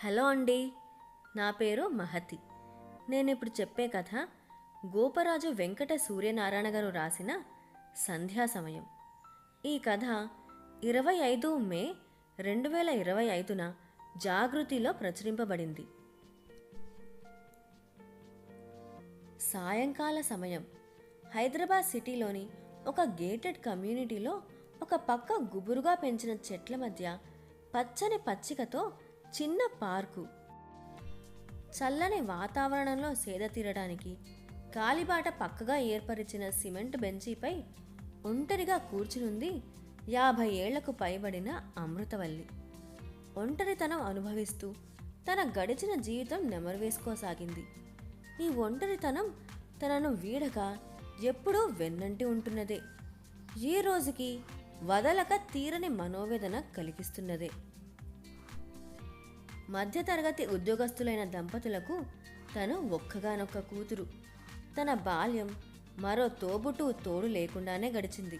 Hello అండి. నా పేరు మహతి. నేను ఇప్పుడు చెప్పే కథ గోపరాజు వెంకట సూర్యనారాయణ గారు రాసిన సంధ్యా సమయం. ఈ కథ 25 మే 2025న జాగృతిలో ప్రచురింపబడింది. సాయంకాల సమయం. హైదరాబాద్ సిటీలోని ఒక గేటెడ్ కమ్యూనిటీలో ఒక పక్క గుబురుగా పెంచిన చెట్ల మధ్య పచ్చని పచ్చికతో చిన్న పార్కు. చల్లని వాతావరణంలో సేద తీరడానికి కాలిబాట పక్కగా ఏర్పరిచిన సిమెంట్ బెంచీపై ఒంటరిగా కూర్చునుంది 50 ఏళ్లకు పైబడిన అమృతవల్లి. ఒంటరితనం అనుభవిస్తూ తన గడిచిన జీవితం నెమరువేసుకోసాగింది. ఈ ఒంటరితనం తనను వీడక ఎప్పుడూ వెన్నంటి ఉంటున్నదే. ఈ రోజుకి వదలక తీరని మనోవేదన కలిగిస్తున్నదే. మధ్యతరగతి ఉద్యోగస్తులైన దంపతులకు తను ఒక్కగానొక్క కూతురు. తన బాల్యం మరో తోడు లేకుండానే గడిచింది.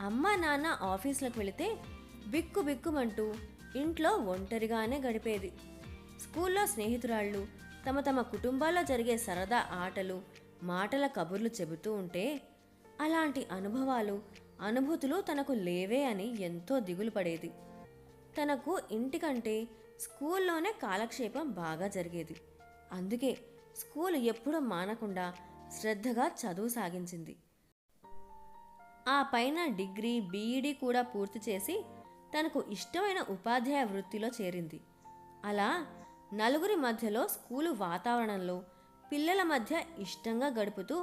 అమ్మా నాన్న ఆఫీసులకు వెళితే బిక్కు బిక్కుమంటూ ఇంట్లో ఒంటరిగానే గడిపేది. స్కూల్లో స్నేహితురాళ్ళు తమ తమ కుటుంబాల్లో జరిగే సరదా ఆటలు మాటల కబుర్లు చెబుతూ ఉంటే అలాంటి అనుభూతులు తనకు లేవే అని ఎంతో దిగులు పడేది. తనకు ఇంటికంటే స్కూల్లోనే కాలక్షేపం బాగా జరిగేది. అందుకే స్కూల్ ఎప్పుడూ మానకుండా శ్రద్ధగా చదువు సాగించింది. ఆ పైన డిగ్రీ బీఈడీ కూడా పూర్తి చేసి తనకు ఇష్టమైన ఉపాధ్యాయ వృత్తిలో చేరింది. అలా నలుగురి మధ్యలో స్కూలు వాతావరణంలో పిల్లల మధ్య ఇష్టంగా గడుపుతూ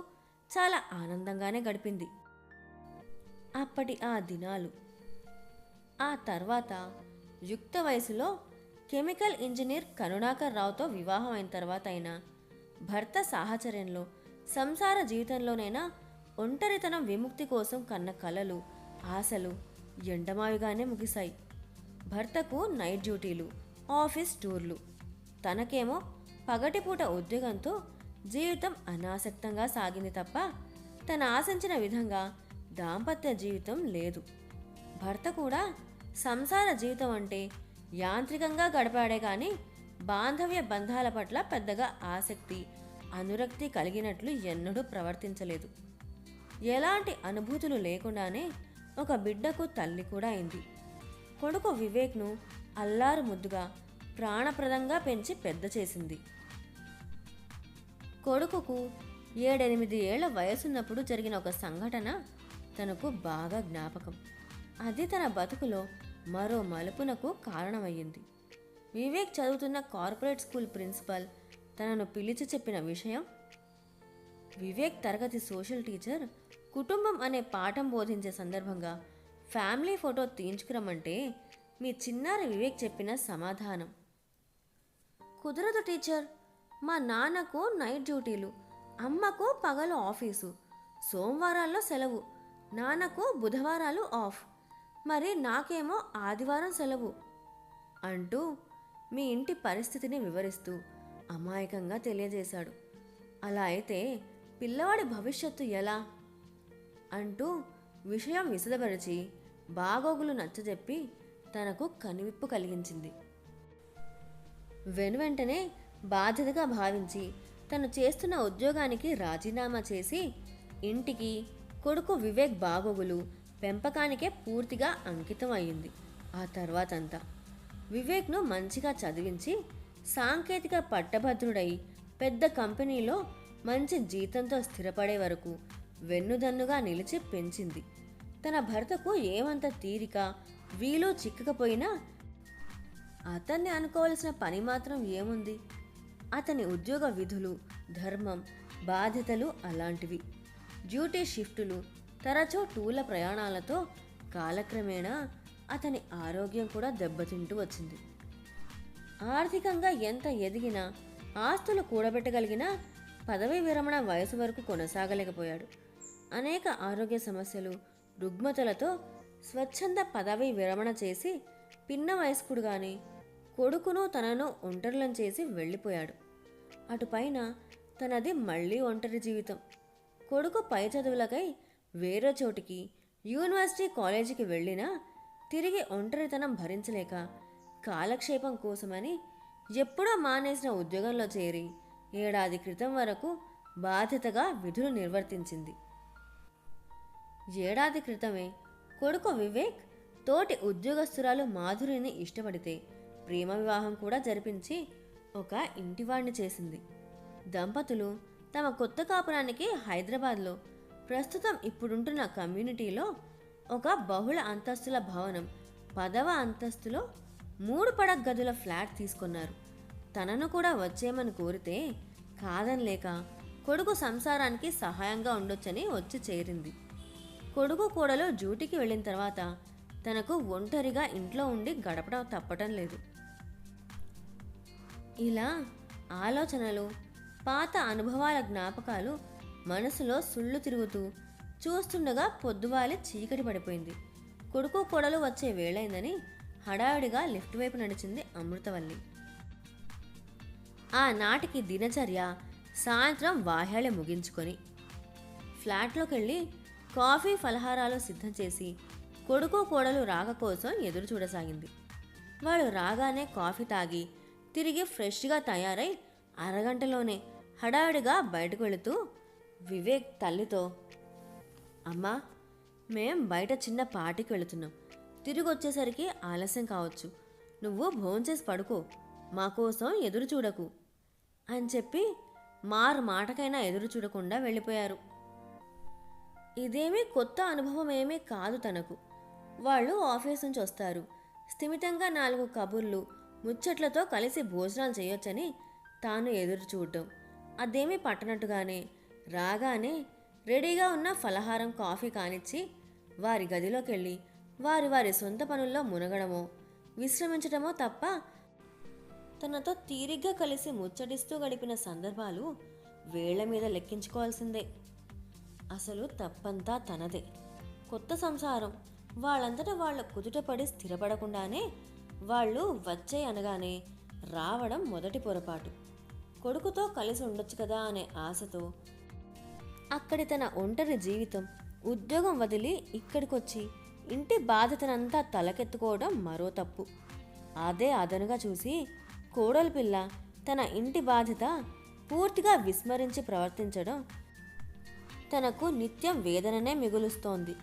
చాలా ఆనందంగానే గడిపింది అప్పటి ఆ దినాలు. ఆ తర్వాత యుక్త వయసులో కెమికల్ ఇంజనీర్ కరుణాకర్ రావుతో వివాహం అయిన తర్వాత అయినా భర్త సాహచర్యంలో సంసార జీవితంలోనైనా ఒంటరితనం విముక్తి కోసం కన్న కలలు ఆశలు ఎండమావిగానే ముగిశాయి. భర్తకు నైట్ డ్యూటీలు, ఆఫీస్ టూర్లు, తనకేమో పగటిపూట ఉద్యోగంతో జీవితం అనాసక్తంగా సాగింది తప్ప తన ఆశించిన విధంగా దాంపత్య జీవితం లేదు. భర్త కూడా సంసార జీవితం అంటే యాంత్రికంగా గడపాడే కానీ బాంధవ్య బంధాల పట్ల పెద్దగా ఆసక్తి అనురక్తి కలిగినట్లు ఎన్నడూ ప్రవర్తించలేదు. ఎలాంటి అనుభూతులు లేకుండానే ఒక బిడ్డకు తల్లి కూడా అయింది. కొడుకు వివేక్ను అల్లారు ముద్దుగా ప్రాణప్రదంగా పెంచి పెద్ద చేసింది. కొడుకుకు 7-8 ఏళ్ల వయసున్నప్పుడు జరిగిన ఒక సంఘటన తనకు బాగా జ్ఞాపకం. అది తన బతుకులో మరో మలుపునకు కారణమయ్యింది. వివేక్ చదువుతున్న కార్పొరేట్ స్కూల్ ప్రిన్సిపల్ తనను పిలిచి చెప్పిన విషయం. వివేక్ తరగతి సోషల్ టీచర్ కుటుంబం అనే పాఠం బోధించే సందర్భంగా ఫ్యామిలీ ఫోటో తీయించుకురమ్మంటే మీ చిన్నారి వివేక్ చెప్పిన సమాధానం, కుదరదు టీచర్, మా నాన్నకు నైట్ డ్యూటీలు, అమ్మకు పగలు ఆఫీసు, సోమవారాల్లో సెలవు, నాన్నకు బుధవారాలు ఆఫ్, మరి నాకేమో ఆదివారం సెలవు అంటూ మీ ఇంటి పరిస్థితిని వివరిస్తూ అమాయకంగా తెలియజేశాడు. అలా అయితే పిల్లవాడి భవిష్యత్తు ఎలా అంటూ విషయం విశదపరిచి బాగోగులు నచ్చజెప్పి తనకు కనువిప్పు కలిగించింది. వెనువెంటనే బాధ్యతగా భావించి తను చేస్తున్న ఉద్యోగానికి రాజీనామా చేసి ఇంటికి కొడుకు వివేక్ బాగోగులు పెంపకానికే పూర్తిగా అంకితం అయ్యింది. ఆ తర్వాతంతా వివేక్ను మంచిగా చదివించి సాంకేతిక పట్టభద్రుడై పెద్ద కంపెనీలో మంచి జీతంతో స్థిరపడే వరకు వెన్నుదన్నుగా నిలిచి పెంచింది. తన భర్తకు ఏమంత తీరిక వీలు చిక్కకపోయినా అతన్ని అనుకోవలసిన పని మాత్రం ఏముంది? అతని ఉద్యోగ విధులు, ధర్మం, బాధ్యతలు అలాంటివి. డ్యూటీ షిఫ్టులు, తరచూ టూల ప్రయాణాలతో కాలక్రమేణా అతని ఆరోగ్యం కూడా దెబ్బతింటూ వచ్చింది. ఆర్థికంగా ఎంత ఎదిగినా ఆస్తులు కూడబెట్టగలిగినా పదవీ విరమణ వయసు వరకు కొనసాగలేకపోయాడు. అనేక ఆరోగ్య సమస్యలు, రుగ్మతలతో స్వచ్ఛంద పదవీ విరమణ చేసి పిన్న వయస్కుడుగానే కొడుకును తనను ఒంటరిలం చేసి వెళ్ళిపోయాడు. అటుపైన తనది మళ్ళీ ఒంటరి జీవితం. కొడుకు పై చదువులకై వేరే చోటికి యూనివర్సిటీ కాలేజీకి వెళ్ళినా తిరిగి ఒంటరితనం భరించలేక కాలక్షేపం కోసమని ఎప్పుడో మానేసిన ఉద్యోగంలో చేరి ఏడాది క్రితం వరకు బాధ్యతగా విధులు నిర్వర్తించింది. ఏడాది క్రితమే కొడుకు వివేక్ తోటి ఉద్యోగస్తురాలు మాధురిని ఇష్టపడితే ప్రేమ వివాహం కూడా జరిపించి ఒక ఇంటివాణ్ణి చేసింది. దంపతులు తమ కొత్త కాపురానికి హైదరాబాద్లో ప్రస్తుతం ఇప్పుడుంటున్న కమ్యూనిటీలో ఒక బహుళ అంతస్తుల భవనం 10వ అంతస్తులో 3 పడక గదుల ఫ్లాట్ తీసుకున్నారు. తనను కూడా వచ్చేయమని కోరితే కాదనలేక కొడుకు సంసారానికి సహాయంగా ఉండొచ్చని వచ్చి చేరింది. కొడుకు కోడలు డ్యూటీకి వెళ్ళిన తర్వాత తనకు ఒంటరిగా ఇంట్లో ఉండి గడపడం తప్పటం లేదు. ఇలా ఆలోచనలు, పాత అనుభవాల జ్ఞాపకాలు మనసులో సుళ్ళు తిరుగుతూ చూస్తుండగా పొద్దువాలే చీకటి పడిపోయింది. కొడుకు కోడలు వచ్చే వేళైందని హడావిడిగా లిఫ్ట్ వైపు నడిచింది అమృతవల్లి. ఆ నాటికి దినచర్య సాయంత్రం వాహ్యాలే ముగించుకొని ఫ్లాట్లోకి వెళ్ళి కాఫీ ఫలహారాలు సిద్ధం చేసి కొడుకు కోడలు రాక కోసం ఎదురు చూడసాగింది. వాళ్ళు రాగానే కాఫీ తాగి తిరిగి ఫ్రెష్గా తయారై అరగంటలోనే హడావిడిగా బయటకు వెళుతూ వివేక్ తల్లితో, అమ్మా, మేం బయట చిన్న పార్టీకి వెళుతున్నాం. తిరిగి వచ్చేసరికి ఆలస్యం కావచ్చు. నువ్వు భోంచేసి పడుకో, మా కోసం ఎదురు చూడకు అని చెప్పి మాటకైనా ఎదురు చూడకుండా వెళ్ళిపోయారు. ఇదేమీ కొత్త అనుభవం ఏమీ కాదు తనకు. వాళ్ళు ఆఫీస్ నుంచి వస్తారు, స్థిమితంగా 4 కబుర్లు ముచ్చట్లతో కలిసి భోజనాలు చేయొచ్చని తాను ఎదురు చూడటం. అదేమీ పట్టనట్టుగానే రాగానే రెడీగా ఉన్న ఫలహారం కాఫీ కానిచ్చి వారి గదిలోకి వెళ్ళి వారి సొంత పనుల్లో మునగడమో విశ్రమించడమో తప్ప తనతో తీరిగ్గా కలిసి ముచ్చటిస్తూ గడిపిన సందర్భాలు వేళ్ల మీద లెక్కించుకోవాల్సిందే. అసలు తప్పంతా తనదే. కొత్త సంసారం వాళ్ళంతటా వాళ్ళ కుదుటపడి స్థిరపడకుండానే వాళ్ళు వచ్చే అనగానే రావడం మొదటి పొరపాటు. కొడుకుతో కలిసి ఉండొచ్చు కదా అనే ఆశతో అక్కడి తన ఒంటరి జీవితం, ఉద్యోగం వదిలి ఇక్కడికొచ్చి ఇంటి బాధ్యతనంతా తలకెత్తుకోవడం మరో తప్పు. అదే అదనుగా చూసి కోడలి పిల్ల తన ఇంటి బాధ్యత పూర్తిగా విస్మరించి ప్రవర్తించడం తనకు నిత్యం వేదననే మిగులుస్తోంది.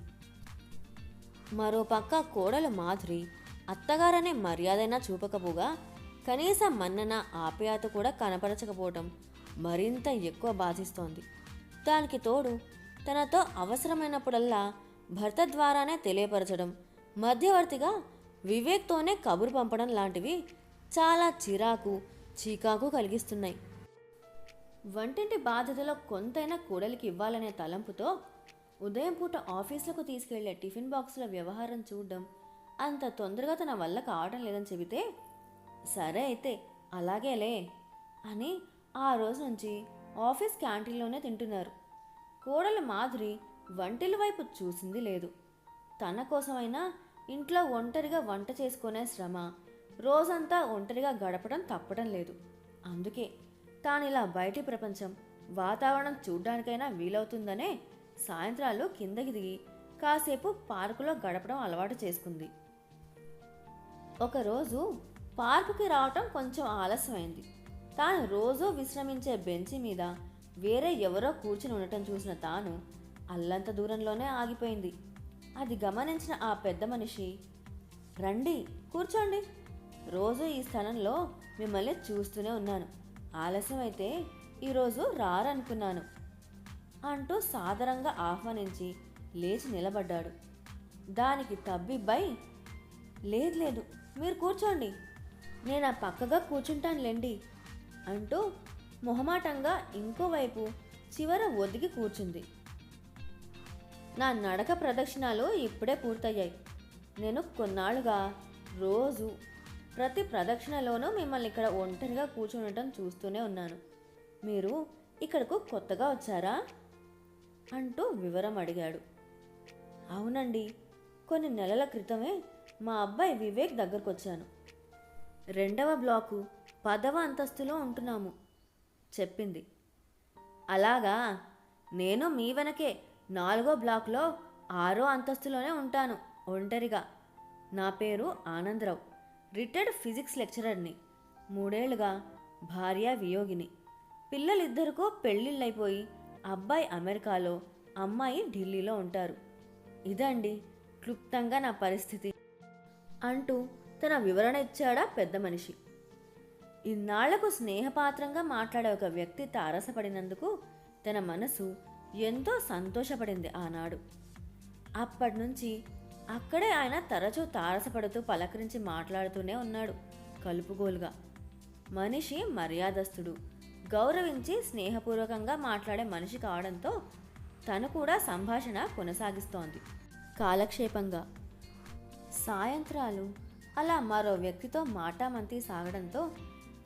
మరోపక్క కోడలు మాధురి అత్తగారనే మర్యాదైనా చూపకపోగా కనీసం మన్నన ఆప్యాయత కూడా కనపరచకపోవటం మరింత ఎక్కువ బాధిస్తోంది. దానికి తోడు తనతో అవసరమైనప్పుడల్లా భర్త ద్వారానే తెలియపరచడం, మధ్యవర్తిగా వివేక్తోనే కబురు పంపడం లాంటివి చాలా చిరాకు, చీకాకు కలిగిస్తున్నాయి. వంటింటి బాధ్యతలో కొంతైనా కోడలికి ఇవ్వాలనే తలంపుతో ఉదయం పూట ఆఫీసులకు తీసుకెళ్లే టిఫిన్ బాక్సుల వ్యవహారం చూడడం అంత తొందరగా తన వల్ల కావడం లేదని చెబితే, సరే అయితే అలాగేలే అని ఆ రోజు నుంచి ఆఫీస్ క్యాంటీన్లోనే తింటున్నారు. కోడలు మాధురి వంటిల వైపు చూసింది లేదు. తన కోసమైనా ఇంట్లో ఒంటరిగా వంట చేసుకునే శ్రమ, రోజంతా ఒంటరిగా గడపడం తప్పడం లేదు. అందుకే తానిలా బయటి ప్రపంచం, వాతావరణం చూడ్డానికైనా వీలవుతుందనే సాయంత్రాలు కిందకి దిగి కాసేపు పార్కులో గడపడం అలవాటు చేసుకుంది. ఒకరోజు పార్కుకి రావటం కొంచెం ఆలస్యమైంది. తాను రోజూ విశ్రమించే బెంచి మీద వేరే ఎవరో కూర్చుని ఉండటం చూసిన తాను అల్లంత దూరంలోనే ఆగిపోయింది. అది గమనించిన ఆ పెద్ద మనిషి, రండి కూర్చోండి, రోజు ఈ స్థలంలో మిమ్మల్ని చూస్తూనే ఉన్నాను, ఆలస్యమైతే ఈరోజు రారనుకున్నాను అంటూ సాదరంగా ఆహ్వానించి లేచి నిలబడ్డాడు. దానికి తబ్బిబ్బై, లేదు మీరు కూర్చోండి, నేను ఆ పక్కగా కూర్చుంటానులేండి అంటూ మొహమాటంగా ఇంకోవైపు చివర ఒదిగి కూర్చుంది. నా నడక ప్రదక్షిణాలు ఇప్పుడే పూర్తయ్యాయి. నేను కొన్నాళ్ళుగా రోజు ప్రతి ప్రదక్షిణలోనూ మిమ్మల్ని ఇక్కడ ఒంటరిగా కూర్చుండటం చూస్తూనే ఉన్నాను. మీరు ఇక్కడకు కొత్తగా వచ్చారా అంటూ వివరం అడిగాడు. అవునండి, కొన్ని నెలల క్రితమే మా అబ్బాయి వివేక్ దగ్గరకు వచ్చాను. 2వ బ్లాకు 10వ అంతస్తులో ఉంటున్నాము చెప్పింది. అలాగా, నేను మీ వెనకే 4వ బ్లాక్లో 6వ అంతస్తులోనే ఉంటాను ఒంటరిగా. నా పేరు ఆనందరావు, రిటైర్డ్ ఫిజిక్స్ లెక్చరర్ని. 3 ఏళ్లుగా భార్య వియోగిని. పిల్లలిద్దరికూ పెళ్ళిళ్ళైపోయి అబ్బాయి అమెరికాలో, అమ్మాయి ఢిల్లీలో ఉంటారు. ఇదండి క్లుప్తంగా నా పరిస్థితి అంటూ తన వివరణ ఇచ్చాడా పెద్ద మనిషి. ఇన్నాళ్లకు స్నేహపాత్రంగా మాట్లాడే ఒక వ్యక్తి తారసపడినందుకు తన మనసు ఎంతో సంతోషపడింది ఆనాడు. అప్పటినుంచి అక్కడే ఆయన తరచూ తారసపడుతూ పలకరించి మాట్లాడుతూనే ఉన్నాడు కలుపుగోలుగా. మనిషి మర్యాదస్తుడు, గౌరవించి స్నేహపూర్వకంగా మాట్లాడే మనిషి కావడంతో తను కూడా సంభాషణ కొనసాగిస్తోంది కాలక్షేపంగా. సాయంత్రాలు అలా మరో వ్యక్తితో మాటామంతి సాగడంతో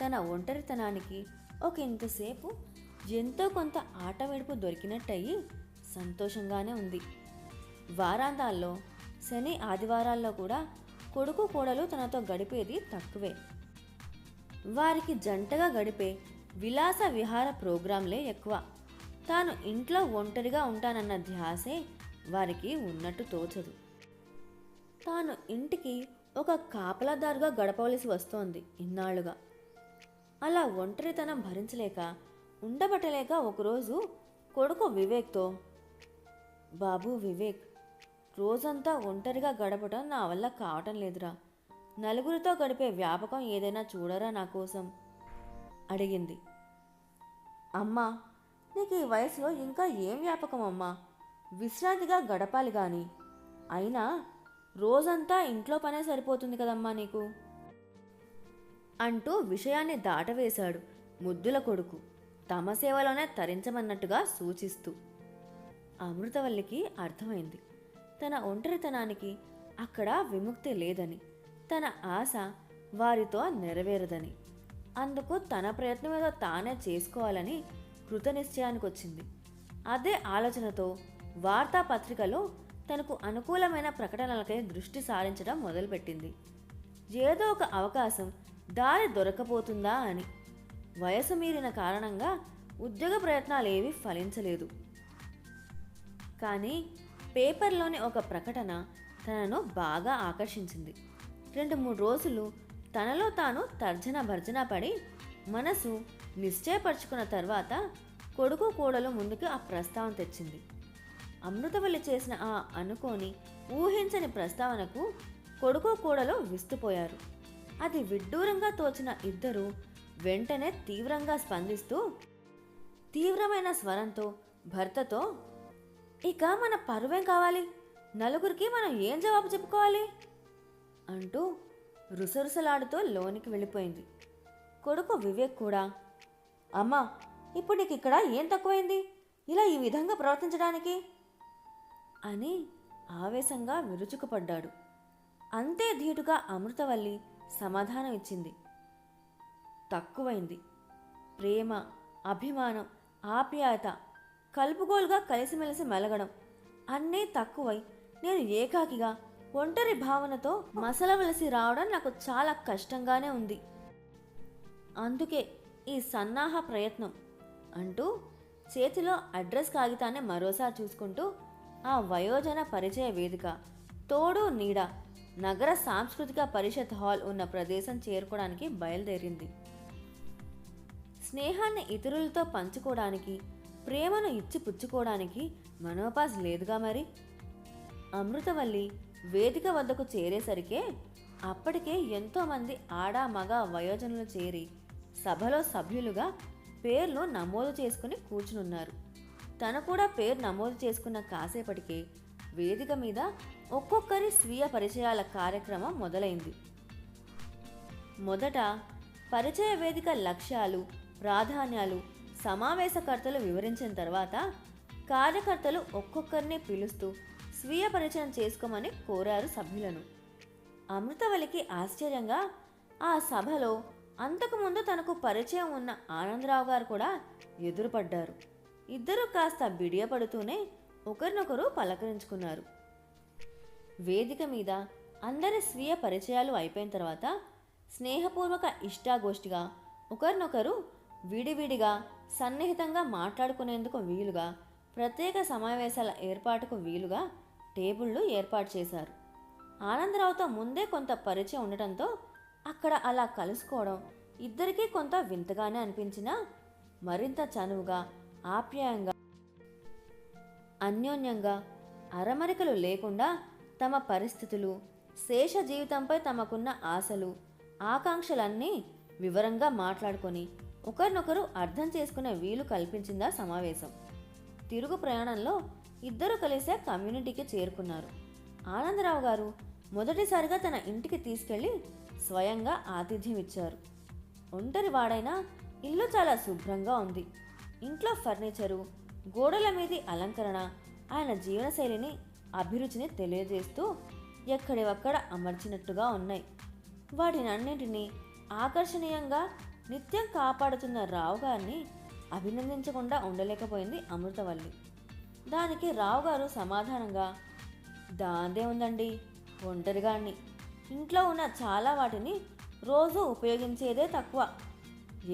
తన ఒంటరితనానికి ఒక ఇంతసేపు ఎంతో కొంత ఆట విడుపు దొరికినట్టయి సంతోషంగానే ఉంది. వారాంతాల్లో, శని ఆదివారాల్లో కూడా కొడుకు కోడలు తనతో గడిపేది తక్కువే. వారికి జంటగా గడిపే విలాస విహార ప్రోగ్రాంలే ఎక్కువ. తాను ఇంట్లో ఒంటరిగా ఉంటానన్న ధ్యాసే వారికి ఉన్నట్టు తోచదు. తాను ఇంటికి ఒక కాపలాదారుగా గడపవలసి వస్తోంది ఇన్నాళ్లుగా. అలా ఒంటరితనం భరించలేక, ఉండబట్టలేక ఒకరోజు కొడుకు వివేక్తో, బాబూ వివేక్, రోజంతా ఒంటరిగా గడపటం నా వల్ల కావటం లేదురా. నలుగురితో గడిపే వ్యాపకం ఏదైనా చూడరా నా కోసం అడిగింది. అమ్మా, నీకు ఈ వయసులో ఇంకా ఏం వ్యాపకం అమ్మా? విశ్రాంతిగా గడపాలి గాని. అయినా రోజంతా ఇంట్లో పనే సరిపోతుంది కదమ్మా నీకు అంటూ విషయాన్ని దాటవేశాడు ముద్దుల కొడుకు, తమ సేవలోనే తరించమన్నట్టుగా సూచిస్తూ. అమృతవల్లికి అర్థమైంది తన ఒంటరితనానికి అక్కడ విముక్తి లేదని, తన ఆశ వారితో నెరవేరదని. అందుకు తన ప్రయత్నమేదో తానే చేసుకోవాలని కృతనిశ్చయానికి వచ్చింది. అదే ఆలోచనతో వార్తాపత్రికలో తనకు అనుకూలమైన ప్రకటనలకై దృష్టి సారించడం మొదలుపెట్టింది. ఏదో ఒక అవకాశం దారి దొరకపోతుందా అని. వయసు మీరిన కారణంగా ఉద్యోగ ప్రయత్నాలేవీ ఫలించలేదు. కానీ పేపర్లోని ఒక ప్రకటన తనను బాగా ఆకర్షించింది. 2-3 రోజులు తనలో తాను తర్జన భర్జన పడి మనసు నిశ్చయపరుచుకున్న తర్వాత కొడుకు కోడలు ముందుకు ఆ ప్రస్తావన తెచ్చింది. అమృతవల్లి చేసిన ఆ అనుకోని, ఊహించని ప్రస్తావనకు కొడుకు కోడలు విస్తుపోయారు. అది విడ్డూరంగా తోచిన ఇద్దరు వెంటనే తీవ్రంగా స్పందిస్తూ తీవ్రమైన స్వరంతో భర్తతో, ఇక మన పరువేం కావాలి? నలుగురికి మనం ఏం జవాబు చెప్పుకోవాలి అంటూ రుసరుసలాడుతూ లోనికి వెళ్ళిపోయింది. కొడుకు వివేక్ కూడా, అమ్మా, ఇప్పుడు నీకు ఇక్కడ ఏం తక్కువైంది ఇలా ఈ విధంగా ప్రవర్తించడానికి అని ఆవేశంగా విరుచుకుపడ్డాడు. అంతే ధీటుగా అమృతవల్లి సమాధానం ఇచ్చింది. తక్కువైంది. ప్రేమ, అభిమానం, ఆప్యాయత, కలుపుగోలుగా కలిసిమెలిసి మెలగడం అన్నీ తక్కువై నేను ఏకాకిగా ఒంటరి భావనతో మసలవలసి రావడం నాకు చాలా కష్టంగానే ఉంది. అందుకే ఈ సన్నాహ ప్రయత్నం అంటూ చేతిలో అడ్రస్ కాగితాన్ని మరోసారి చూసుకుంటూ ఆ వయోజన పరిచయ వేదిక, తోడు నీడ, నగర సాంస్కృతిక పరిషత్ హాల్ ఉన్న ప్రదేశం చేరుకోవడానికి బయలుదేరింది. స్నేహాన్ని ఇతరులతో పంచుకోవడానికి, ప్రేమను ఇచ్చి పుచ్చుకోవడానికి మనోపాస్ లేదుగా మరి. అమృతవల్లి వేదిక వద్దకు చేరేసరికే అప్పటికే ఎంతోమంది ఆడా మగ వయోజనులు చేరి సభలో సభ్యులుగా పేర్లు నమోదు చేసుకుని కూర్చునున్నారు. తను కూడా పేరు నమోదు చేసుకున్న కాసేపటికే వేదిక మీద ఒక్కొక్కరి స్వీయ పరిచయాల కార్యక్రమం మొదలైంది. మొదట పరిచయ వేదిక లక్ష్యాలు, ప్రాధాన్యాలు సమావేశకర్తలు వివరించిన తర్వాత కార్యకర్తలు ఒక్కొక్కరిని పిలుస్తూ స్వీయ పరిచయం చేసుకోమని కోరారు సభ్యులను. అమృతవల్లికి ఆశ్చర్యంగా ఆ సభలో అంతకుముందు తనకు పరిచయం ఉన్న ఆనందరావు గారు కూడా ఎదురుపడ్డారు. ఇద్దరూ కాస్త బిడియపడుతూనే ఒకరినొకరు పలకరించుకున్నారు. వేదిక మీద అందరి స్వీయ పరిచయాలు అయిపోయిన తర్వాత స్నేహపూర్వక ఇష్టాగోష్ఠిగా ఒకరినొకరు విడివిడిగా సన్నిహితంగా మాట్లాడుకునేందుకు వీలుగా ప్రత్యేక సమావేశాల ఏర్పాటుకు వీలుగా టేబుళ్లు ఏర్పాటు చేశారు. ఆనందరావుతో ముందే కొంత పరిచయం ఉండటంతో అక్కడ అలా కలుసుకోవడం ఇద్దరికీ కొంత వింతగానే అనిపించినా మరింత చనువుగా, ఆప్యాయంగా, అన్యోన్యంగా, అరమరికలు లేకుండా తమ పరిస్థితులు, శేష జీవితంపై తమకున్న ఆశలు, ఆకాంక్షలన్నీ వివరంగా మాట్లాడుకొని ఒకరినొకరు అర్థం చేసుకునే వీలు కల్పించిందా సమావేశం. తిరుగు ప్రయాణంలో ఇద్దరు కలిసే కమ్యూనిటీకి చేరుకున్నారు. ఆనందరావు గారు మొదటిసారిగా తన ఇంటికి తీసుకెళ్లి స్వయంగా ఆతిథ్యం ఇచ్చారు. ఒంటరి వాడైనా ఇల్లు చాలా శుభ్రంగా ఉంది. ఇంట్లో ఫర్నిచరు, గోడల మీది అలంకరణ ఆయన జీవనశైలిని, అభిరుచిని తెలియజేస్తూ ఎక్కడివక్కడ అమర్చినట్టుగా ఉన్నాయి. వాటినన్నింటినీ ఆకర్షణీయంగా నిత్యం కాపాడుతున్న రావు గారిని అభినందించకుండా ఉండలేకపోయింది అమృతవల్లి. దానికి రావు గారు సమాధానంగా, దాందే ఉందండి, ఒంటరిగాన్ని. ఇంట్లో ఉన్న చాలా వాటిని రోజు ఉపయోగించేదే తక్కువ.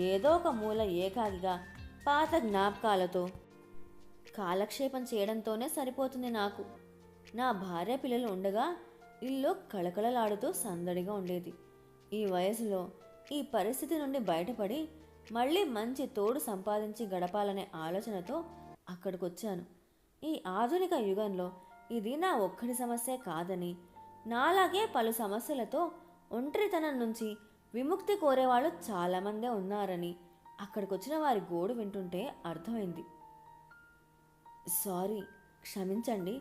ఏదో ఒక మూల ఏకాగిగా పాత జ్ఞాపకాలతో కాలక్షేపం చేయడంతోనే సరిపోతుంది నాకు. నా భార్య పిల్లలు ఉండగా ఇల్లు కళకళలాడుతూ సందడిగా ఉండేది. ఈ వయసులో ఈ పరిస్థితి నుండి బయటపడి మళ్ళీ మంచి తోడు సంపాదించి గడపాలనే ఆలోచనతో అక్కడికొచ్చాను. ఈ ఆధునిక యుగంలో ఇది నా ఒక్కడి సమస్య కాదని, నాలాగే పలు సమస్యలతో ఒంటరితనం నుంచి విముక్తి కోరేవాళ్ళు చాలామందే ఉన్నారని అక్కడికొచ్చిన వారి గోడు వింటుంటే అర్థమైంది. సారీ, క్షమించండి,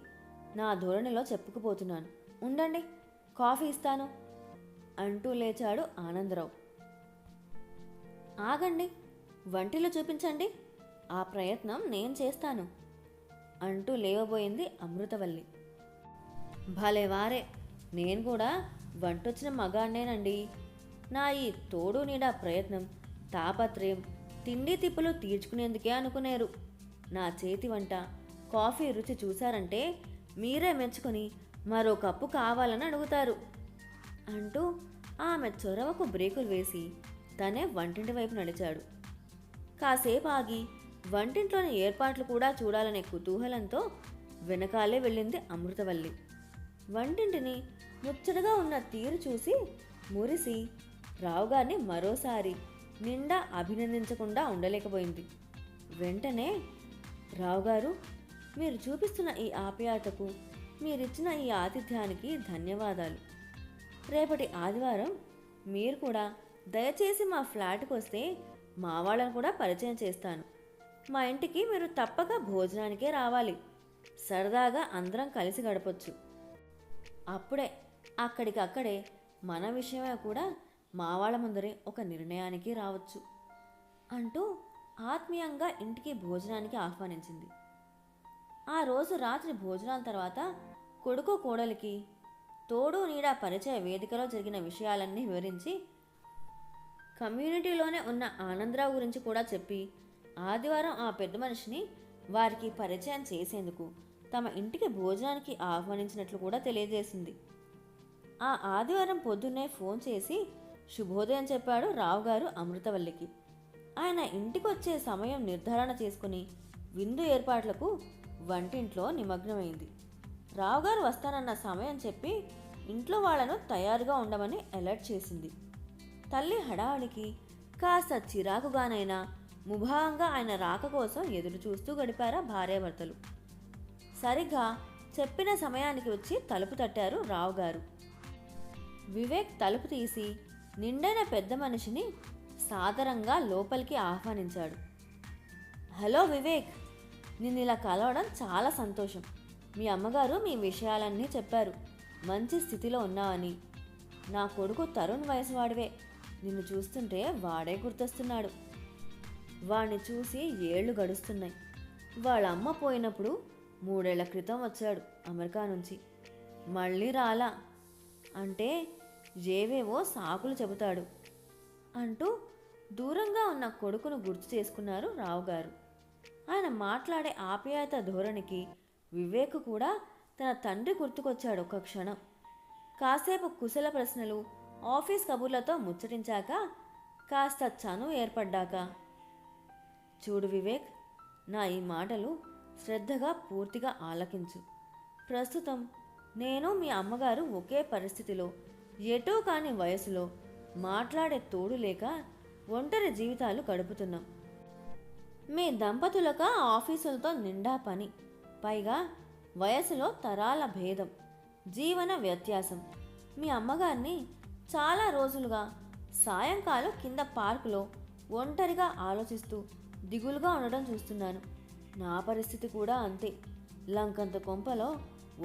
నా ధోరణిలో చెప్పుకుపోతున్నాను. ఉండండి, కాఫీ ఇస్తాను అంటూ లేచాడు ఆనందరావు. ఆగండి, వంటిలో చూపించండి, ఆ ప్రయత్నం నేను చేస్తాను అంటూ లేవబోయింది అమృతవల్లి. భలే వారే, నేను కూడా వంటొచ్చిన మగాడినేనండి. నా ఈ తోడు నీడ ప్రయత్నం, తాపత్రయం, తిండి తిప్పులు తీర్చుకునేందుకే అనుకునేరు. నా చేతి వంట, కాఫీ రుచి చూశారంటే మీరే మెచ్చుకొని మరో కప్పు కావాలని అడుగుతారు అంటూ ఆమె చొరవకు బ్రేకులు వేసి తనే వంటింటి వైపు నడిచాడు. కాసేపు ఆగి వంటింట్లోని ఏర్పాట్లు కూడా చూడాలనే కుతూహలంతో వెనకాలే వెళ్ళింది అమృతవల్లి. వంటింటిని ముచ్చటగా ఉన్న తీరు చూసి మురిసి రావుగారిని మరోసారి నిండా అభినందించకుండా ఉండలేకపోయింది. వెంటనే, రావుగారు, మీరు చూపిస్తున్న ఈ ఆప్యాయతకు, మీరిచ్చిన ఈ ఆతిథ్యానికి ధన్యవాదాలు. రేపటి ఆదివారం మీరు కూడా దయచేసి మా ఫ్లాట్కి వస్తే మా వాళ్ళని కూడా పరిచయం చేస్తాను. మా ఇంటికి మీరు తప్పక భోజనానికే రావాలి. సరదాగా అందరం కలిసి గడపొచ్చు. అప్పుడే అక్కడికక్కడే మన విషయమే కూడా మా వాళ్ళ ముందరే ఒక నిర్ణయానికి రావచ్చు అంటూ ఆత్మీయంగా ఇంటికి భోజనానికి ఆహ్వానించింది. ఆ రోజు రాత్రి భోజనాల తర్వాత కొడుకు కోడలికి తోడు నీడ పరిచయ వేదికలో జరిగిన విషయాలన్నీ వివరించి కమ్యూనిటీలోనే ఉన్న ఆనందరావు గురించి కూడా చెప్పి ఆదివారం ఆ పెద్ద మనిషిని వారికి పరిచయం చేసేందుకు తమ ఇంటికి భోజనానికి ఆహ్వానించినట్లు కూడా తెలియజేసింది. ఆ ఆదివారం పొద్దున్నే ఫోన్ చేసి శుభోదయం చెప్పాడు రావుగారు అమృతవల్లికి. ఆయన ఇంటికొచ్చే సమయం నిర్ధారణ చేసుకుని విందు ఏర్పాట్లకు వంటింట్లో నిమగ్నమైంది. రావుగారు వస్తానన్న సమయం చెప్పి ఇంట్లో వాళ్లను తయారుగా ఉండమని అలర్ట్ చేసింది. తల్లి హడావుడికి కాస్త చిరాకుగానైనా ముభావంగా ఆయన రాక కోసం ఎదురు చూస్తూ గడిపారా భార్యాభర్తలు. సరిగ్గా చెప్పిన సమయానికి వచ్చి తలుపు తట్టారు రావుగారు. వివేక్ తలుపు తీసి నిండైన పెద్ద మనిషిని సాదరంగా లోపలికి ఆహ్వానించాడు. హలో వివేక్, నిన్ను ఇలా కలవడం చాలా సంతోషం. మీ అమ్మగారు మీ విషయాలన్నీ చెప్పారు. మంచి స్థితిలో ఉన్నావని. నా కొడుకు తరుణ్ వయసు వాడివే. నిన్ను చూస్తుంటే వాడే గుర్తొస్తున్నాడు. వాణ్ణి చూసి ఏళ్లు గడుస్తున్నాయి. వాళ్ళ అమ్మ పోయినప్పుడు 3 ఏళ్ల క్రితం వచ్చాడు అమెరికా నుంచి. మళ్ళీ రాలా అంటే ఏవేవో సాకులు చెబుతాడు అంటూ దూరంగా ఉన్న కొడుకును గుర్తు చేసుకున్నారు రావుగారు. ఆయన మాట్లాడే ఆప్యాయత ధోరణికి వివేక్ కూడా తన తండ్రి గుర్తుకొచ్చాడు ఒక్క క్షణం. కాసేపు కుశల ప్రశ్నలు, ఆఫీస్ కబుర్లతో ముచ్చటించాక కాస్త చనువు ఏర్పడ్డాక, చూడు వివేక్, నా ఈ మాటలు శ్రద్ధగా పూర్తిగా ఆలకించు. ప్రస్తుతం నేను మీ అమ్మగారు ఒకే పరిస్థితిలో, ఎటూ కాని వయసులో, మాట్లాడే తోడు లేక ఒంటరి జీవితాలు గడుపుతున్నాం. మీ దంపతులకు ఆఫీసులతో నిండా పని, పైగా వయసులో తరాల భేదం, జీవన వ్యత్యాసం. మీ అమ్మగారిని చాలా రోజులుగా సాయంకాలం కింద పార్కులో ఒంటరిగా ఆలోచిస్తూ దిగులుగా ఉండడం చూస్తున్నాను. నా పరిస్థితి కూడా అంతే. లంకంత కొంపలో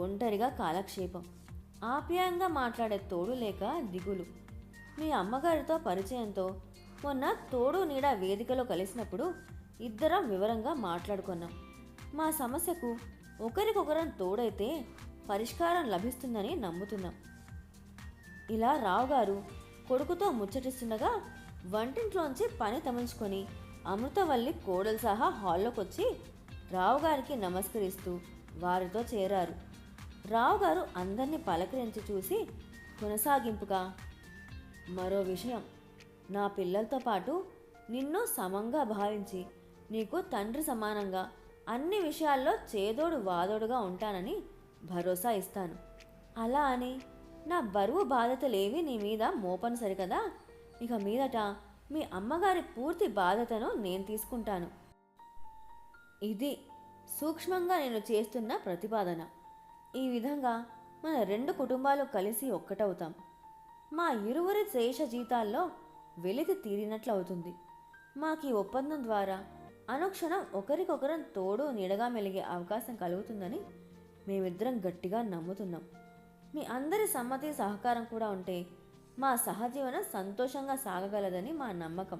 ఒంటరిగా కాలక్షేపం. ఆప్యాయంగా మాట్లాడే తోడు లేక దిగులు. మీ అమ్మగారితో పరిచయంతో మొన్న తోడు నీడ వేదికలో కలిసినప్పుడు ఇద్దరం వివరంగా మాట్లాడుకున్నాం. మా సమస్యకు ఒకరికొకరం తోడైతే పరిష్కారం లభిస్తుందని నమ్ముతున్నాం. ఇలా రావుగారు కొడుకుతో ముచ్చటిస్తుండగా వంటింట్లోంచి పని తమించుకొని అమృతవల్లి కోడలు సహా హాల్లోకి వచ్చి రావుగారికి నమస్కరిస్తూ వారితో చేరారు. రావుగారు అందరినీ పలకరించి చూసి కొనసాగింపుగా, మరో విషయం, నా పిల్లలతో పాటు నిన్ను సమంగా భావించి నీకు తండ్రి సమానంగా అన్ని విషయాల్లో చేదోడు వాదోడుగా ఉంటానని భరోసా ఇస్తాను. అలా అని నా బరువు బాధ్యతలేవి నీ మీద మోపను సరికదా. ఇక మీదట మీ అమ్మగారి పూర్తి బాధ్యతను నేను తీసుకుంటాను. ఇది సూక్ష్మంగా నేను చేస్తున్న ప్రతిపాదన. ఈ విధంగా మన రెండు కుటుంబాలు కలిసి ఒక్కటవుతాం. మా ఇరువురి శేష జీతాల్లో వెలితి తీరినట్లు అవుతుంది. మాకీ ఒప్పందం ద్వారా అనుక్షణం ఒకరికొకరం తోడు నీడగా మెలిగే అవకాశం కలుగుతుందని మేమిద్దరం గట్టిగా నమ్ముతున్నాం. మీ అందరి సమ్మతి సహకారం కూడా ఉంటే మా సహజీవనం సంతోషంగా సాగగలదని మా నమ్మకం.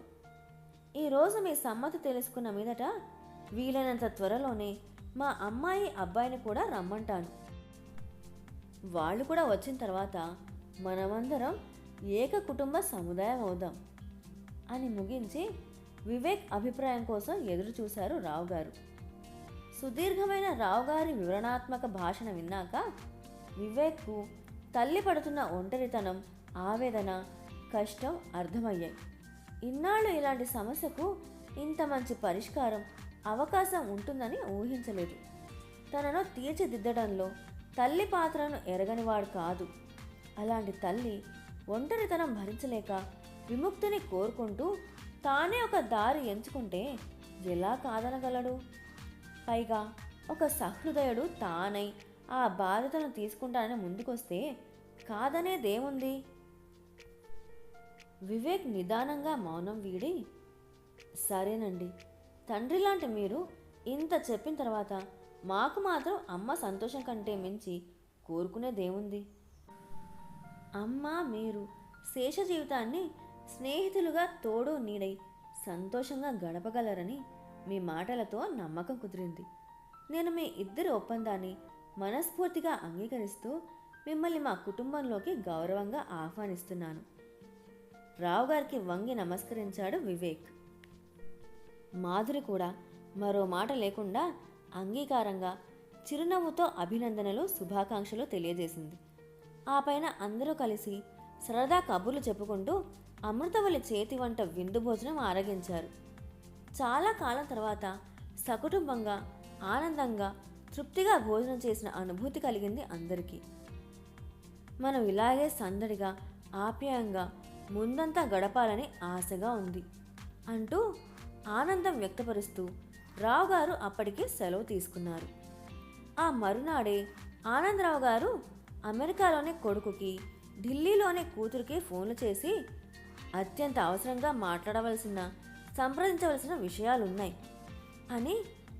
ఈరోజు మీ సమ్మతి తెలుసుకున్న మీదట వీలైనంత త్వరలోనే మా అమ్మాయి అబ్బాయిని కూడా రమ్మంటాను. వాళ్ళు కూడా వచ్చిన తర్వాత మనమందరం ఏక కుటుంబ సముదాయం అవుదాం అని ముగించి వివేక్ అభిప్రాయం కోసం ఎదురు చూశారు రావుగారు. సుదీర్ఘమైన రావుగారి వివరణాత్మక భాషణ విన్నాక వివేక్కు తల్లి పడుతున్న ఒంటరితనం, ఆవేదన, కష్టం అర్థమయ్యాయి. ఇన్నాళ్ళు ఇలాంటి సమస్యకు ఇంత మంచి పరిష్కారం, అవకాశం ఉంటుందని ఊహించలేదు. తనను తీర్చిదిద్దడంలో తల్లి పాత్రను ఎరగనివాడు కాదు. అలాంటి తల్లి ఒంటరితనం భరించలేక విముక్తిని కోరుకుంటూ తానే ఒక దారి ఎంచుకుంటే ఎలా కాదనగలడు? పైగా ఒక సహృదయుడు తానై ఆ బాధ్యతను తీసుకుంటానని ముందుకొస్తే కాదనేదేముంది? వివేక్ నిదానంగా మౌనం వీడి, సరేనండి, తండ్రి లాంటి మీరు ఇంత చెప్పిన తర్వాత మాకు మాత్రం అమ్మ సంతోషం కంటే మించి కోరుకునేదేముంది? అమ్మ మీరు శేష జీవితాన్ని స్నేహితులుగా తోడు నీడై సంతోషంగా గడపగలరని మీ మాటలతో నమ్మకం కుదిరింది. నేను మీ ఇద్దరి ఒప్పందాన్ని మనస్ఫూర్తిగా అంగీకరిస్తూ మిమ్మల్ని మా కుటుంబంలోకి గౌరవంగా ఆహ్వానిస్తున్నాను. రావుగారికి వంగి నమస్కరించాడు వివేక్. మాధురి కూడా మరో మాట లేకుండా అంగీకారంగా చిరునవ్వుతో అభినందనలు, శుభాకాంక్షలు తెలియజేసింది. ఆ పైన అందరూ కలిసి సరదా కబుర్లు చెప్పుకుంటూ అమృతవల్లి చేతి వంట విందు భోజనం ఆరగించారు. చాలా కాలం తర్వాత సకుటుంబంగా, ఆనందంగా, తృప్తిగా భోజనం చేసిన అనుభూతి కలిగింది అందరికీ. మనం ఇలాగే సందడిగా, ఆప్యాయంగా ముందంతా గడపాలని ఆశగా ఉంది అంటూ ఆనందం వ్యక్తపరుస్తూ రావుగారు అప్పటికి సెలవు తీసుకున్నారు. ఆ మరునాడే ఆనందరావు గారు అమెరికాలోని కొడుకుకి, ఢిల్లీలోని కూతురికి ఫోన్లు చేసి అత్యంత అవసరంగా మాట్లాడవలసిన, సంప్రదించవలసిన విషయాలున్నాయి అని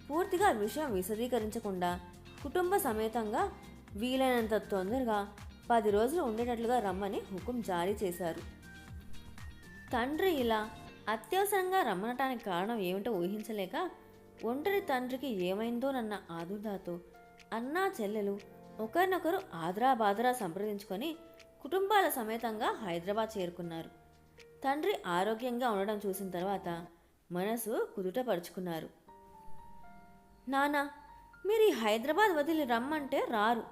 పూర్తిగా విషయం విశదీకరించకుండా కుటుంబ సమేతంగా వీలైనంత తొందరగా 10 రోజులు ఉండేటట్లుగా రమ్మని హుకుం జారీ చేశారు. తండ్రి ఇలా అత్యవసరంగా రమ్మనటానికి కారణం ఏమిటో ఊహించలేక ఒంటరి తండ్రికి ఏమైందోనన్న ఆదుర్దాతో అన్నా చెల్లెలు ఒకరినొకరు ఆదరాబాదరా సంప్రదించుకొని కుటుంబాల సమేతంగా హైదరాబాద్ చేరుకున్నారు. తండ్రి ఆరోగ్యంగా ఉండడం చూసిన తర్వాత మనసు కుదుటపరుచుకున్నారు. నానా, మీరు ఈ హైదరాబాద్ వదిలి రమ్మంటే రారు,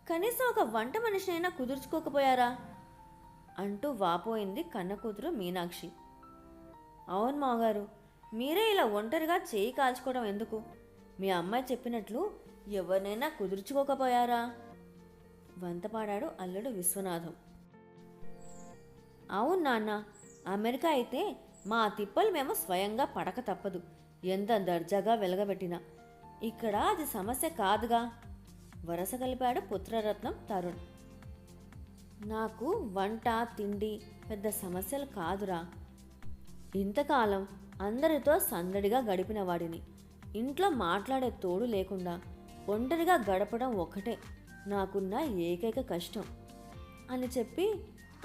కనీసం ఒక వంట మనిషినైనా కుదుర్చుకోకపోయారా అంటూ వాపోయింది కన్న కూతురు మీనాక్షి. అవును మావగారు, మీరే ఇలా ఒంటరిగా చేయి కాల్చుకోవడం ఎందుకు? మీ అమ్మాయి చెప్పినట్లు ఎవరినైనా కుదుర్చుకోకపోయారా వంతపాడాడు అల్లుడు విశ్వనాథం. అవును నాన్న, అమెరికా అయితే మా తిప్పలు మేము స్వయంగా పడక తప్పదు, ఎంత దర్జాగా వెలగబెట్టినా. ఇక్కడ అది సమస్య కాదుగా, వరస కలిపాడు పుత్రరత్నం తరుణ్. నాకు వంట తిండి పెద్ద సమస్యలు కాదురా. ఇంతకాలం అందరితో సందడిగా గడిపిన వాడిని. ఇంట్లో మాట్లాడే తోడు లేకుండా ఒంటరిగా గడపడం ఒక్కటే నాకున్న ఏకైక కష్టం అని చెప్పి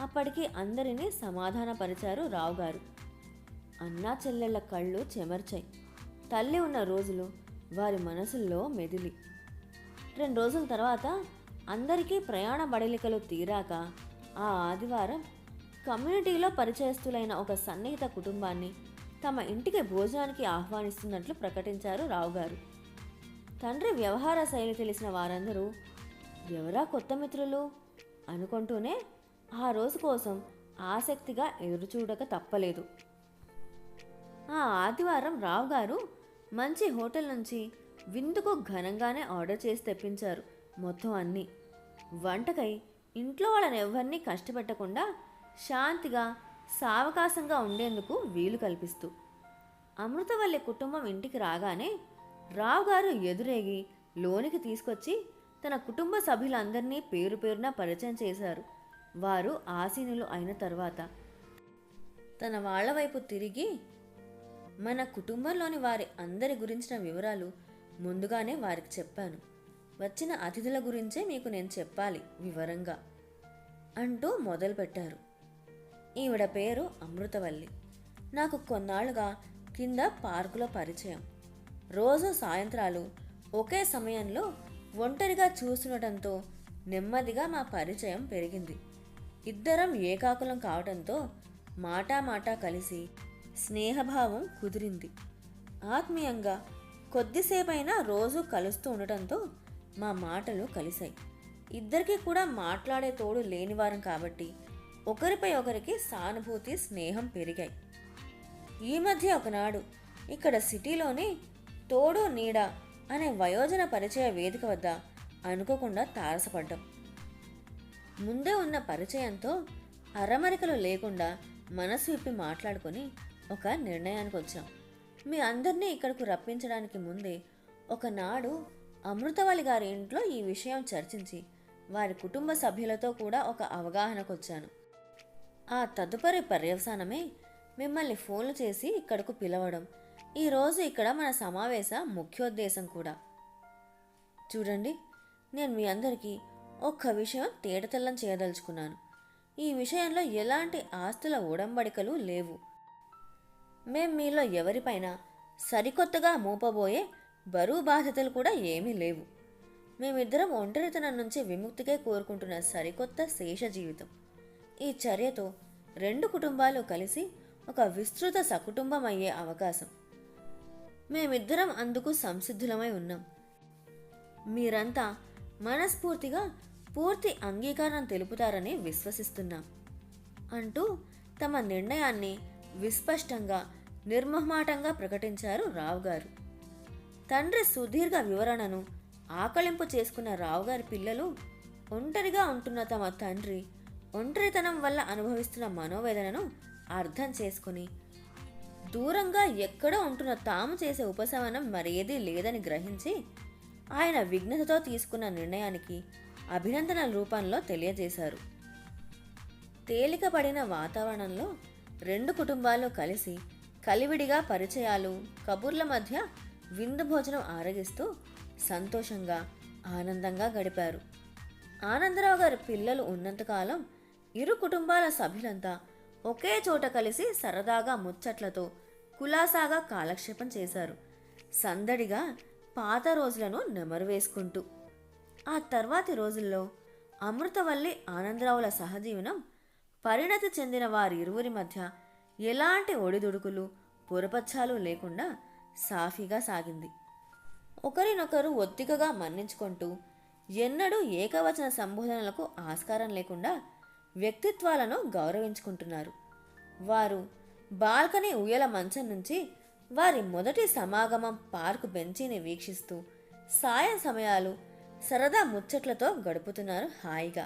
అప్పటికి అందరినీ సమాధానపరిచారు రావుగారు. అన్నా చెల్లెళ్ల కళ్ళు చెమర్చాయి. తల్లి ఉన్న రోజులు వారి మనసుల్లో మెదిలి. 2 రోజుల తర్వాత అందరికీ ప్రయాణ బడలికలు తీరాక ఆ ఆదివారం కమ్యూనిటీలో పరిచయస్తులైన ఒక సన్నిహిత కుటుంబాన్ని తమ ఇంటికి భోజనానికి ఆహ్వానిస్తున్నట్లు ప్రకటించారు రావుగారు. తండ్రి వ్యవహార శైలి తెలిసిన వారందరూ ఎవరా కొత్త మిత్రులు అనుకుంటూనే ఆ రోజు కోసం ఆసక్తిగా ఎదురుచూడక తప్పలేదు. ఆ ఆదివారం రావుగారు మంచి హోటల్ నుంచి విందుకు ఘనంగానే ఆర్డర్ చేసి తెప్పించారు మొత్తం అన్నీ. వంటకై ఇంట్లో వాళ్ళని ఎవరినీ కష్టపెట్టకుండా శాంతిగా సావకాశంగా ఉండేందుకు వీలు కల్పిస్తూ అమృతవల్లి కుటుంబం ఇంటికి రాగానే రావుగారు ఎదురేగి లోనికి తీసుకొచ్చి తన కుటుంబ సభ్యులందరినీ పేరు పేరున పరిచయం చేశారు. వారు ఆసీనులు అయిన తర్వాత తన వాళ్ల వైపు తిరిగి, మన కుటుంబంలోని వారి అందరి గురించిన వివరాలు ముందుగానే వారికి చెప్పాను. వచ్చిన అతిథుల గురించే మీకు నేను చెప్పాలి వివరంగా అంటూ మొదలుపెట్టారు. ఈవిడ పేరు అమృతవల్లి. నాకు కొన్నాళ్లుగా కింద పార్కులో పరిచయం. రోజు సాయంత్రాలు ఒకే సమయంలో ఒంటరిగా చూస్తుండటంతో నెమ్మదిగా మా పరిచయం పెరిగింది. ఇద్దరం ఏకాకులం కావడంతో మాటా కలిసి స్నేహభావం కుదిరింది. ఆత్మీయంగా కొద్దిసేపైనా రోజు కలుస్తూ ఉండటంతో మా మాటలు కలిశాయి. ఇద్దరికీ కూడా మాట్లాడే తోడు లేనివారం కాబట్టి ఒకరిపై ఒకరికి సానుభూతి స్నేహం పెరిగాయి. ఈ మధ్య ఒకనాడు ఇక్కడ సిటీలోని తోడు నీడ అనే వయోజన పరిచయ వేదిక వద్ద అనుకోకుండా తారసపడ్డాం. ముందే ఉన్న పరిచయంతో అరమరికలు లేకుండా మనసు విప్పి మాట్లాడుకొని ఒక నిర్ణయానికి వచ్చాం. మీ అందరినీ ఇక్కడకు రప్పించడానికి ముందే ఒకనాడు అమృతవల్లి గారి ఇంట్లో ఈ విషయం చర్చించి వారి కుటుంబ సభ్యులతో కూడా ఒక అవగాహనకు వచ్చాను. ఆ తదుపరి పర్యవసానమే మిమ్మల్ని ఫోన్లు చేసి ఇక్కడకు పిలవడం. ఈరోజు ఇక్కడ మన సమావేశ ముఖ్యోద్దేశం కూడా. చూడండి, నేను మీ అందరికీ ఒక్క విషయం తేటతెల్లం చేయదలుచుకున్నాను. ఈ విషయంలో ఎలాంటి ఆస్తుల ఉడంబడికలు లేవు. మేం మీలో ఎవరిపైనా సరికొత్తగా మోపబోయే బరువు బాధ్యతలు కూడా ఏమీ లేవు. మేమిద్దరం ఒంటరితనం నుంచి విముక్తికే కోరుకుంటున్న సరికొత్త శేష జీవితం. ఈ చర్యతో 2 కుటుంబాలు కలిసి ఒక విస్తృత సకుటుంబం అయ్యే అవకాశం. మేమిద్దరం అందుకు సంసిద్ధులమై ఉన్నాం. మీరంతా మనస్ఫూర్తిగా పూర్తి అంగీకారం తెలుపుతారని విశ్వసిస్తున్నాం అంటూ తమ నిర్ణయాన్ని విస్పష్టంగా నిర్మోహమాటంగా ప్రకటించారు రావుగారు. తండ్రి సుదీర్ఘ వివరణను ఆకళింపు చేసుకున్న రావుగారి పిల్లలు ఒంటరిగా ఉంటున్న తమ తండ్రి ఒంటరితనం వల్ల అనుభవిస్తున్న మనోవేదనను అర్థం చేసుకుని దూరంగా ఎక్కడో ఉంటున్న తాము చేసే ఉపశమనం మరేదీ లేదని గ్రహించి ఆయన విఘ్నతతో తీసుకున్న నిర్ణయానికి అభినందనల రూపంలో తెలియజేశారు. తేలికపడిన వాతావరణంలో 2 కుటుంబాలు కలిసి కలివిడిగా పరిచయాలు కబుర్ల మధ్య విందు భోజనం ఆరగిస్తూ సంతోషంగా ఆనందంగా గడిపారు. ఆనందరావు గారి పిల్లలు ఉన్నంతకాలం ఇరు కుటుంబాల సభ్యులంతా ఒకే చోట కలిసి సరదాగా ముచ్చట్లతో కులాసాగా కాలక్షేపం చేశారు. సందడిగా పాత రోజులను నెమరు వేసుకుంటూ. ఆ తర్వాతి రోజుల్లో అమృతవల్లి ఆనందరావుల సహజీవనం పరిణతి చెందిన వారిరువురి మధ్య ఎలాంటి ఒడిదుడుకులు పొరపచ్చాలు లేకుండా సాఫీగా సాగింది. ఒకరినొకరు ఒత్తికగా మన్నించుకుంటూ ఎన్నడూ ఏకవచన సంబోధనలకు ఆస్కారం లేకుండా వ్యక్తిత్వాలను గౌరవించుకుంటున్నారు. వారు బాల్కనీ ఉయ్యల మంచం నుంచి వారి మొదటి సమాగమం పార్కు బెంచీని వీక్షిస్తూ సాయం సమయాలు సరదా ముచ్చట్లతో గడుపుతున్నారు హాయిగా.